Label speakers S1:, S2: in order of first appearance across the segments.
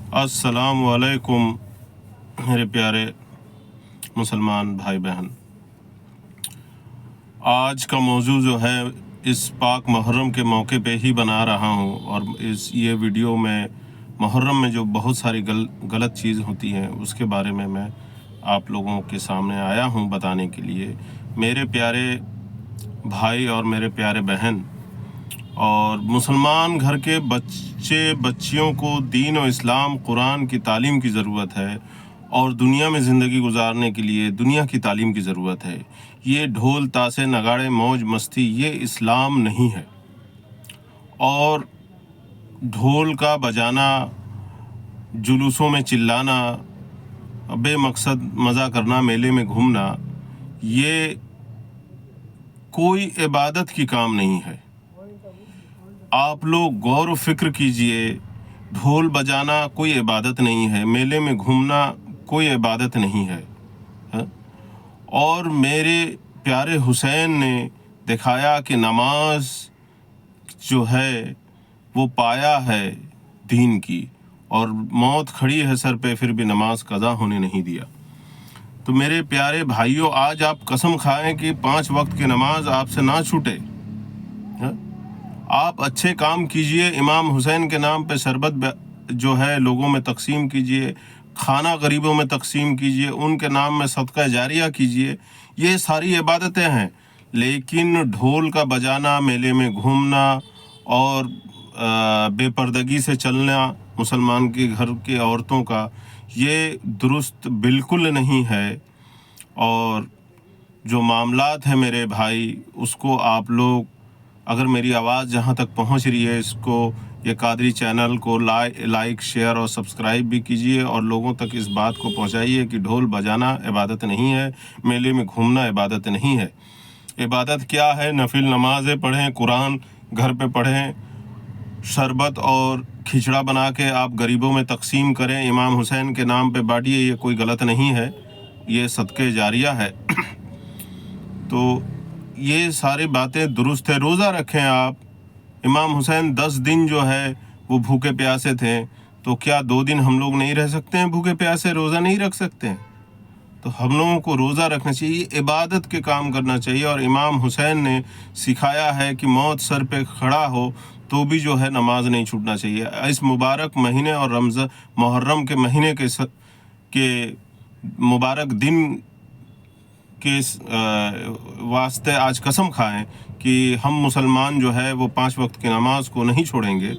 S1: السلام علیکم میرے پیارے مسلمان بھائی بہن، آج کا موضوع جو ہے اس پاک محرم کے موقع پہ ہی بنا رہا ہوں، اور یہ ویڈیو میں محرم میں جو بہت ساری غلط چیز ہوتی ہیں اس کے بارے میں آپ لوگوں کے سامنے آیا ہوں بتانے کے لیے۔ میرے پیارے بھائی اور میرے پیارے بہن اور مسلمان گھر کے بچیوں کو دین و اسلام قرآن کی تعلیم کی ضرورت ہے، اور دنیا میں زندگی گزارنے کے لیے دنیا کی تعلیم کی ضرورت ہے۔ یہ ڈھول تاشے نگاڑے موج مستی یہ اسلام نہیں ہے، اور ڈھول کا بجانا، جلوسوں میں چلانا، بے مقصد مزہ کرنا، میلے میں گھومنا، یہ کوئی عبادت کی کام نہیں ہے۔ آپ لوگ غور و فکر کیجئے، ڈھول بجانا کوئی عبادت نہیں ہے، میلے میں گھومنا کوئی عبادت نہیں ہے۔ اور میرے پیارے حسین نے دکھایا کہ نماز جو ہے وہ پایا ہے دین کی، اور موت کھڑی ہے سر پہ پھر بھی نماز قضا ہونے نہیں دیا۔ تو میرے پیارے بھائیوں، آج آپ قسم کھائیں کہ 5 وقت کی نماز آپ سے نہ چھوٹے۔ آپ اچھے کام کیجئے، امام حسین کے نام پہ شربت جو ہے لوگوں میں تقسیم کیجئے، کھانا غریبوں میں تقسیم کیجئے، ان کے نام میں صدقہ جاریہ کیجئے، یہ ساری عبادتیں ہیں۔ لیکن ڈھول کا بجانا، میلے میں گھومنا اور بے پردگی سے چلنا مسلمان کے گھر کی عورتوں کا، یہ درست بالکل نہیں ہے۔ اور جو معاملات ہیں میرے بھائی، اس کو آپ لوگ، اگر میری آواز جہاں تک پہنچ رہی ہے، اس کو، یہ قادری چینل کو لائک، شیئر اور سبسکرائب بھی کیجئے، اور لوگوں تک اس بات کو پہنچائیے کہ ڈھول بجانا عبادت نہیں ہے، میلے میں گھومنا عبادت نہیں ہے۔ عبادت کیا ہے؟ نفل نمازیں پڑھیں، قرآن گھر پہ پڑھیں، شربت اور کھچڑا بنا کے آپ غریبوں میں تقسیم کریں، امام حسین کے نام پہ بانٹیے، یہ کوئی غلط نہیں ہے، یہ صدقہ جاریہ ہے۔ تو یہ ساری باتیں درست ہے۔ روزہ رکھیں آپ، امام حسین 10 دن جو ہے وہ بھوکے پیاسے تھے، تو کیا 2 دن ہم لوگ نہیں رہ سکتے ہیں بھوکے پیاسے، روزہ نہیں رکھ سکتے ہیں؟ تو ہم لوگوں کو روزہ رکھنا چاہیے، عبادت کے کام کرنا چاہیے۔ اور امام حسین نے سکھایا ہے کہ موت سر پہ کھڑا ہو تو بھی جو ہے نماز نہیں چھوٹنا چاہیے۔ اس مبارک مہینے اور محرم کے مہینے کے مبارک دن کے واسطے آج قسم کھائیں کہ ہم مسلمان جو ہے وہ 5 وقت کی نماز کو نہیں چھوڑیں گے،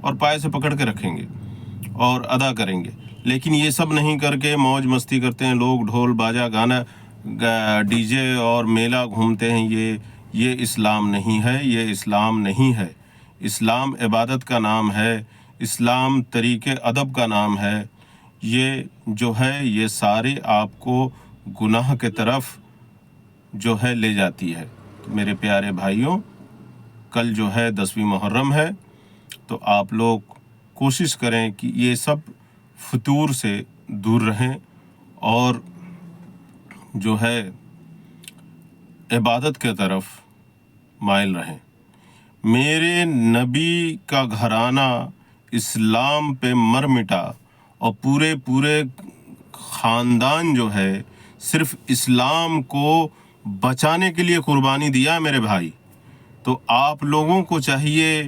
S1: اور پائے سے پکڑ کے رکھیں گے اور ادا کریں گے۔ لیکن یہ سب نہیں کر کے موج مستی کرتے ہیں لوگ، ڈھول باجا گانا، ڈی جے اور میلہ گھومتے ہیں، یہ اسلام نہیں ہے، یہ اسلام نہیں ہے۔ اسلام عبادت کا نام ہے، اسلام طریقے ادب کا نام ہے۔ یہ جو ہے یہ سارے آپ کو گناہ کے طرف جو ہے لے جاتی ہے۔ تو میرے پیارے بھائیوں، کل جو ہے 10ویں محرم ہے، تو آپ لوگ کوشش کریں کہ یہ سب فطور سے دور رہیں، اور جو ہے عبادت کے طرف مائل رہیں۔ میرے نبی کا گھرانہ اسلام پہ مر مٹا، اور پورے خاندان جو ہے صرف اسلام کو بچانے کے لیے قربانی دیا میرے بھائی۔ تو آپ لوگوں کو چاہیے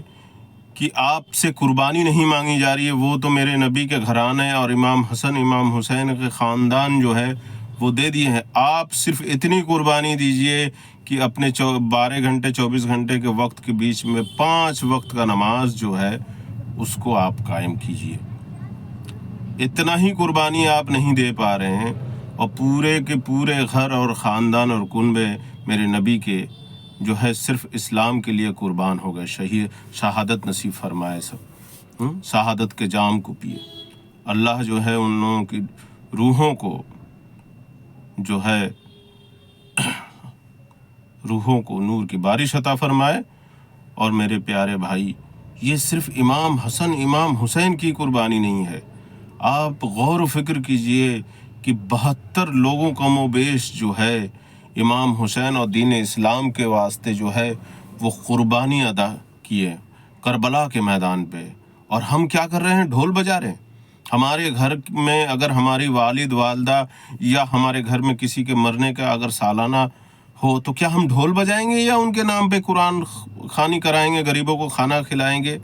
S1: کہ آپ سے قربانی نہیں مانگی جا رہی ہے، وہ تو میرے نبی کے گھرانے اور امام حسن امام حسین کے خاندان جو ہے وہ دے دیے ہیں۔ آپ صرف اتنی قربانی دیجئے کہ اپنے 12 گھنٹے 24 گھنٹے کے وقت کے بیچ میں 5 وقت کا نماز جو ہے اس کو آپ قائم کیجئے۔ اتنا ہی قربانی آپ نہیں دے پا رہے ہیں، اور پورے کے پورے گھر اور خاندان اور کنبے میرے نبی کے جو ہے صرف اسلام کے لیے قربان ہو گئے۔ شہادت نصیب فرمائے سب، شہادت کے جام کو پیے۔ اللہ جو ہے ان لوگوں کی روحوں کو جو ہے روحوں کو نور کی بارش عطا فرمائے۔ اور میرے پیارے بھائی، یہ صرف امام حسن امام حسین کی قربانی نہیں ہے۔ آپ غور و فکر کیجئے کہ 72 لوگوں کم و بیش جو ہے امام حسین اور دین اسلام کے واسطے جو ہے وہ قربانی ادا کیے کربلا کے میدان پہ، اور ہم کیا کر رہے ہیں؟ ڈھول بجا رہے ہیں۔ ہمارے گھر میں اگر ہماری والد والدہ یا ہمارے گھر میں کسی کے مرنے کا اگر سالانہ ہو تو کیا ہم ڈھول بجائیں گے یا ان کے نام پہ قرآن خوانی کرائیں گے، غریبوں کو کھانا کھلائیں گے؟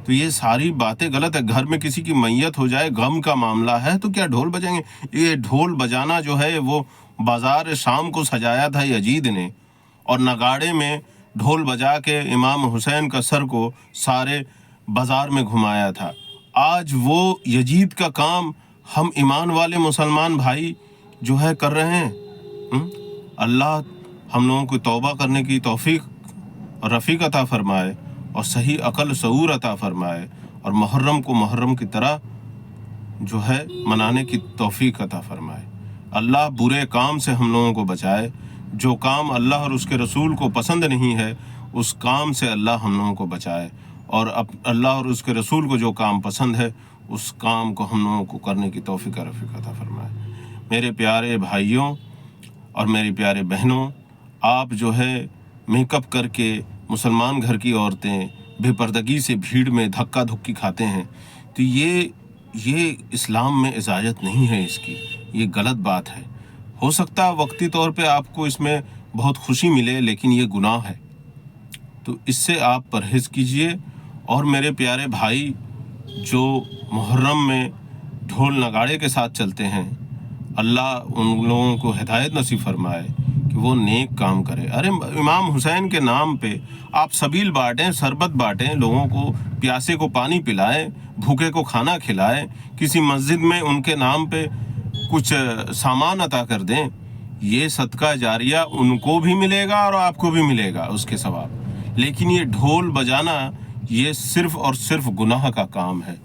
S1: تو یہ ساری باتیں غلط ہے۔ گھر میں کسی کی میت ہو جائے، غم کا معاملہ ہے، تو کیا ڈھول بجائیں گے؟ یہ ڈھول بجانا جو ہے وہ بازار شام کو سجایا تھا یزید نے، اور نگاڑے میں ڈھول بجا کے امام حسین کا سر کو سارے بازار میں گھمایا تھا۔ آج وہ یزید کا کام ہم ایمان والے مسلمان بھائی جو ہے کر رہے ہیں۔ اللہ ہم لوگوں کو توبہ کرنے کی توفیق اور رفیق عطا فرمائے، اور صحیح عقل شعور عطا فرمائے، اور محرم کو محرم کی طرح جو ہے منانے کی توفیق عطا فرمائے۔ اللہ برے کام سے ہم لوگوں کو بچائے۔ جو کام اللہ اور اس کے رسول کو پسند نہیں ہے اس کام سے اللہ ہم لوگوں کو بچائے، اور اللہ اور اس کے رسول کو جو کام پسند ہے اس کام کو ہم لوگوں کو کرنے کی توفیق اور رفیق عطا فرمائے۔ میرے پیارے بھائیوں اور میری پیارے بہنوں، آپ جو ہے میک اپ کر کے مسلمان گھر کی عورتیں بے پردگی سے بھیڑ میں دھکا دھکی کھاتے ہیں، تو یہ اسلام میں اجازت نہیں ہے اس کی، یہ غلط بات ہے۔ ہو سکتا ہے وقتی طور پہ آپ کو اس میں بہت خوشی ملے، لیکن یہ گناہ ہے، تو اس سے آپ پرہیز کیجئے۔ اور میرے پیارے بھائی جو محرم میں ڈھول نگاڑے کے ساتھ چلتے ہیں، اللہ ان لوگوں کو ہدایت نصیب فرمائے کہ وہ نیک کام کرے۔ ارے امام حسین کے نام پہ آپ سبیل بانٹیں، شربت بانٹیں، لوگوں کو پیاسے کو پانی پلائیں، بھوکے کو کھانا کھلائیں، کسی مسجد میں ان کے نام پہ کچھ سامان عطا کر دیں، یہ صدقہ جاریہ ان کو بھی ملے گا اور آپ کو بھی ملے گا اس کے ثواب۔ لیکن یہ ڈھول بجانا یہ صرف اور صرف گناہ کا کام ہے،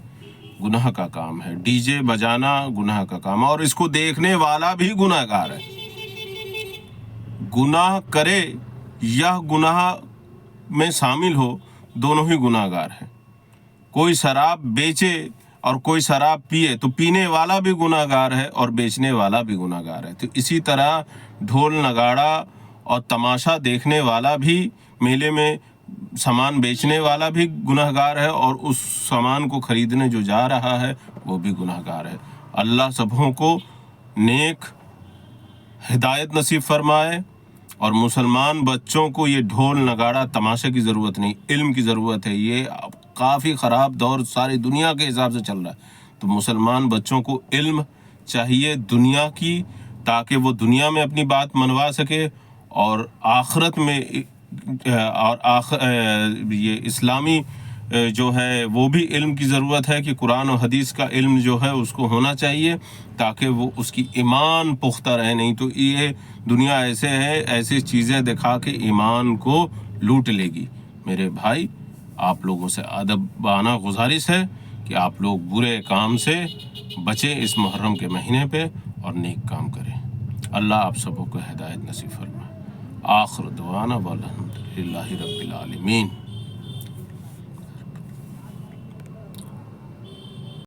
S1: گناہ کا کام ہے۔ ڈی جے بجانا گناہ کا کام ہے، اور اس کو دیکھنے والا بھی گناہ گار ہے۔ گناہ کرے یا گناہ میں شامل ہو، دونوں ہی گناہ گار ہیں۔ کوئی شراب بیچے اور کوئی شراب پیے تو پینے والا بھی گناہ گار ہے اور بیچنے والا بھی گناہ گار ہے۔ تو اسی طرح ڈھول نگاڑا اور تماشا دیکھنے والا بھی، میلے میں سامان بیچنے والا بھی گناہ گار ہے، اور اس سامان کو خریدنے جو جا رہا ہے وہ بھی گناہ گار ہے۔ اللہ سبھوں کو نیک ہدایت نصیب فرمائے، اور مسلمان بچوں کو یہ ڈھول نگاڑا تماشے کی ضرورت نہیں، علم کی ضرورت ہے۔ یہ کافی خراب دور ساری دنیا کے حساب سے چل رہا ہے، تو مسلمان بچوں کو علم چاہیے دنیا کی، تاکہ وہ دنیا میں اپنی بات منوا سکے، اور آخرت میں یہ اسلامی جو ہے وہ بھی علم کی ضرورت ہے کہ قرآن و حدیث کا علم جو ہے اس کو ہونا چاہیے، تاکہ وہ اس کی ایمان پختہ رہے۔ نہیں تو یہ دنیا ایسے ہے، ایسی چیزیں دکھا کے ایمان کو لوٹ لے گی۔ میرے بھائی، آپ لوگوں سے ادبانہ گزارش ہے کہ آپ لوگ برے کام سے بچیں اس محرم کے مہینے پہ اور نیک کام کریں۔ اللہ آپ سبوں کو ہدایت نصیب فرمائے۔ آخر دعوانا والحمد للہ رب العالمین۔